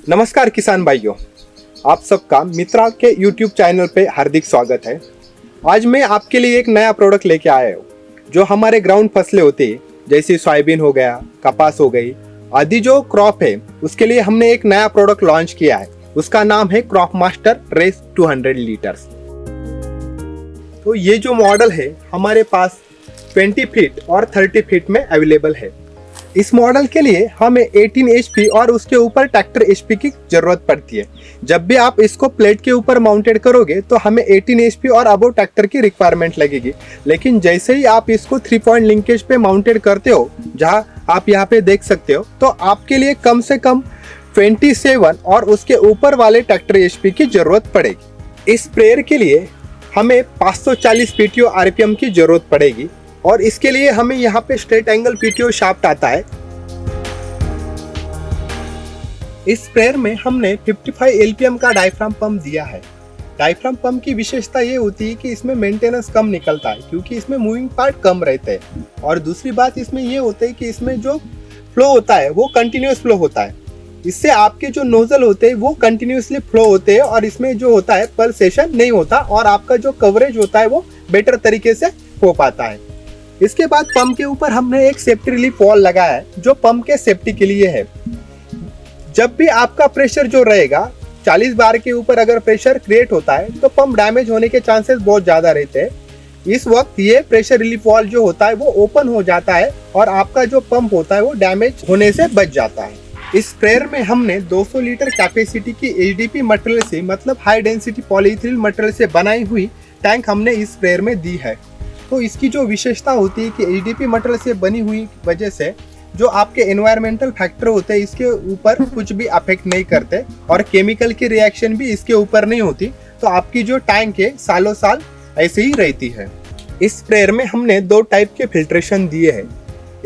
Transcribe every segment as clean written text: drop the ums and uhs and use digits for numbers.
नमस्कार किसान भाइयों, आप सबका मित्रा के YouTube चैनल पे हार्दिक स्वागत है। आज मैं आपके लिए एक नया प्रोडक्ट लेके आया हूँ जो हमारे ग्राउंड फसलें होती है, जैसे सोयाबीन हो गया, कपास हो गई आदि जो क्रॉप है, उसके लिए हमने एक नया प्रोडक्ट लॉन्च किया है। उसका नाम है क्रॉप मास्टर रेस 200 लीटर्स। तो ये जो मॉडल है हमारे पास 20 फीट और 30 फीट में अवेलेबल है। इस मॉडल के लिए हमें 18 HP और उसके ऊपर ट्रैक्टर HP की जरूरत पड़ती है। जब भी आप इसको प्लेट के ऊपर माउंटेड करोगे तो हमें 18 HP और अबव ट्रैक्टर की रिक्वायरमेंट लगेगी। लेकिन जैसे ही आप इसको 3 पॉइंट लिंकेज पे माउंटेड करते हो, जहां आप यहाँ पे देख सकते हो, तो आपके लिए कम से कम 27 और उसके ऊपर वाले ट्रैक्टर HP की जरूरत पड़ेगी। इस स्प्रेयर के लिए हमें 540 PTO RPM की जरूरत पड़ेगी और इसके लिए हमें यहाँ पे स्ट्रेट एंगल PTO शाफ्ट आता है। इस स्प्रेयर में हमने 55 LPM का डायफ्राम पंप दिया है। डायफ्राम पंप की विशेषता ये होती है कि इसमें मेंटेनेंस कम निकलता है क्योंकि इसमें मूविंग पार्ट कम रहते हैं। और दूसरी बात इसमें ये होता है कि इसमें जो फ्लो होता है वो कंटिन्यूस फ्लो होता है। इससे आपके जो नोजल होते हैं वो कंटिन्यूसली फ्लो होते हैं और इसमें जो होता है पल्सेशन नहीं होता और आपका जो कवरेज होता है वो बेटर तरीके से हो पाता है। इसके बाद पंप के ऊपर हमने एक सेफ्टी रिलीफ वॉल लगाया है जो पंप के सेफ्टी के लिए है। जब भी आपका प्रेशर जो रहेगा 40 बार के ऊपर अगर प्रेशर क्रिएट होता है तो पंप डैमेज होने के चांसेस बहुत ज्यादा रहते हैं। इस वक्त ये प्रेशर रिलीफ वॉल जो होता है वो ओपन हो जाता है और आपका जो पंप होता है वो डैमेज होने से बच जाता है। इस स्प्रेयर में हमने 200 लीटर कैपेसिटी की HDP मटेरियल से, मतलब हाई डेंसिटी पॉलीइथिलीन मटेरियल से बनाई हुई टैंक हमने इस स्प्रेयर में दी है। तो इसकी जो विशेषता होती है कि HDP मटेरियल से बनी हुई वजह से जो आपके एनवायरमेंटल फैक्टर होते हैं इसके ऊपर कुछ भी अफेक्ट नहीं करते और केमिकल की रिएक्शन भी इसके ऊपर नहीं होती। तो आपकी जो टैंक है सालों साल ऐसे ही रहती है। इस स्प्रेयर में हमने 2 टाइप के फिल्ट्रेशन दिए हैं।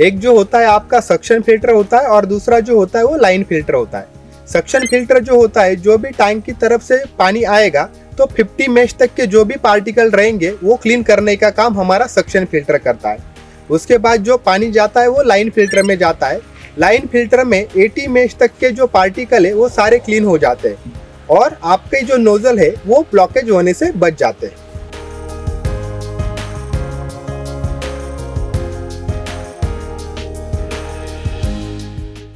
एक जो होता है आपका सक्शन फिल्टर होता है और दूसरा जो होता है वो लाइन फिल्टर होता है। सक्शन फिल्टर जो होता है, जो भी टैंक की तरफ से पानी आएगा तो 50 मेश तक के जो भी पार्टिकल रहेंगे वो क्लीन करने का काम हमारा सक्शन फिल्टर करता है। उसके बाद जो पानी जाता है वो लाइन फिल्टर में जाता है। लाइन फिल्टर में 80 मेश तक के जो पार्टिकल है वो सारे क्लीन हो जाते हैं और आपके जो नोजल है वो ब्लॉकेज होने से बच जाते हैं।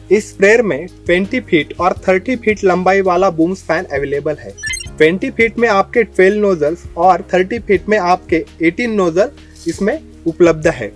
इस स्प्रेयर में 20 फीट और 30 फीट लंबाई वाला बूम स्पैन अवेलेबल है। 20 फीट में आपके 12 नोजल्स और 30 फीट में आपके 18 नोजल इसमें उपलब्ध है।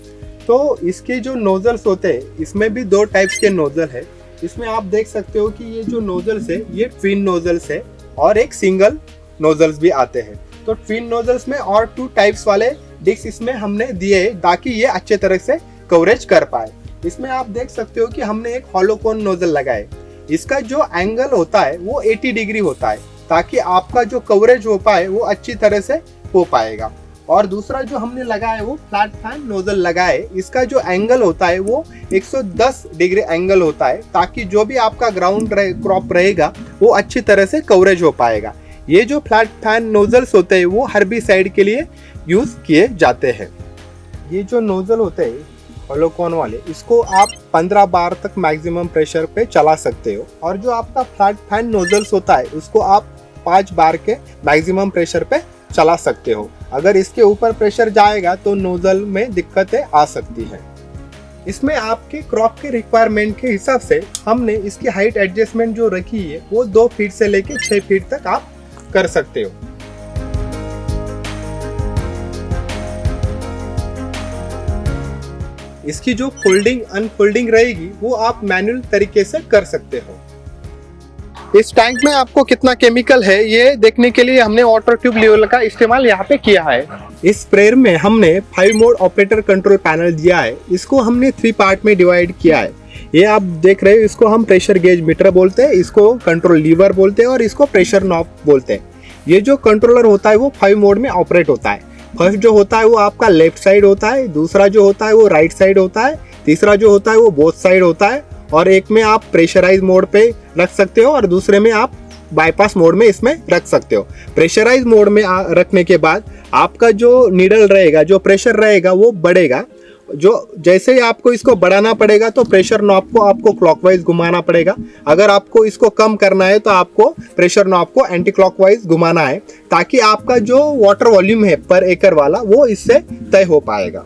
तो इसके जो नोजल्स होते हैं इसमें भी 2 टाइप्स के नोजल है। इसमें आप देख सकते हो कि ये जो नोजल्स है ये ट्विन नोजल्स है और एक सिंगल नोजल्स भी आते हैं। तो ट्विन नोजल्स में और 2 टाइप्स वाले डिस्क इसमें हमने दिए हैं ताकि ये अच्छे तरह से कवरेज कर पाए। इसमें आप देख सकते हो कि हमने एक हॉलो कोन नोजल लगाए। इसका जो एंगल होता है वो 80 डिग्री होता है ताकि आपका जो कवरेज हो पाए वो अच्छी तरह से हो पाएगा। और दूसरा जो हमने लगाया है वो फ्लैट फैन नोजल लगाए। इसका जो एंगल होता है वो 110 डिग्री एंगल होता है ताकि जो भी आपका ग्राउंड क्रॉप रहेगा वो अच्छी तरह से कवरेज हो पाएगा। ये जो फ्लैट फैन नोजल्स होते हैं वो हर्बिसाइड के लिए यूज किए जाते हैं। ये जो नोजल होते हैं हॉलो कोन वाले, इसको आप 15 बार तक मैक्सिमम प्रेशर पे चला सकते हो और जो आपका फ्लैट फैन नोजल्स होता है उसको आप 5 बार के मैक्सिमम प्रेशर पे चला सकते हो। अगर इसके ऊपर प्रेशर जाएगा तो नोजल में दिक्कतें आ सकती है। इसमें आपके क्रॉप के रिक्वायरमेंट के हिसाब से हमने इसकी हाइट एडजस्टमेंट जो रखी है वो 2 फीट से लेके 6 फीट तक आप कर सकते हो। इसकी जो फोल्डिंग अनफोल्डिंग रहेगी वो आप मैनुअल तरीके से कर सकते हो। इस टैंक में आपको कितना केमिकल है ये देखने के लिए हमने वाटर ट्यूब लेवल का इस्तेमाल यहाँ पे किया है। इस स्प्रेयर में हमने 5 मोड ऑपरेटर कंट्रोल पैनल दिया है। इसको हमने 3 पार्ट में डिवाइड किया है। ये आप देख रहे हो, इसको हम प्रेशर गेज मीटर बोलते हैं, इसको कंट्रोल लीवर बोलते हैं और इसको प्रेशर नॉब बोलते हैं। ये जो कंट्रोलर होता है वो 5 मोड में ऑपरेट होता है। फर्स्ट जो होता है वो आपका लेफ्ट साइड होता है, दूसरा जो होता है वो राइट साइड होता है, तीसरा जो होता है वो बोथ साइड होता है और एक में आप प्रेशराइज मोड पे रख सकते हो और दूसरे में आप बाईपास मोड में इसमें रख सकते हो। प्रेशराइज मोड में रखने के बाद आपका जो नीडल रहेगा, जो प्रेशर रहेगा वो बढ़ेगा जो जैसे ही आपको इसको बढ़ाना पड़ेगा तो प्रेशर नॉब को आपको क्लॉकवाइज घुमाना पड़ेगा। अगर आपको इसको कम करना है तो आपको प्रेशर नॉब को एंटी क्लॉकवाइज घुमाना है, ताकि आपका जो वाटर वॉल्यूम है पर एकड़ वाला वो इससे तय हो पाएगा।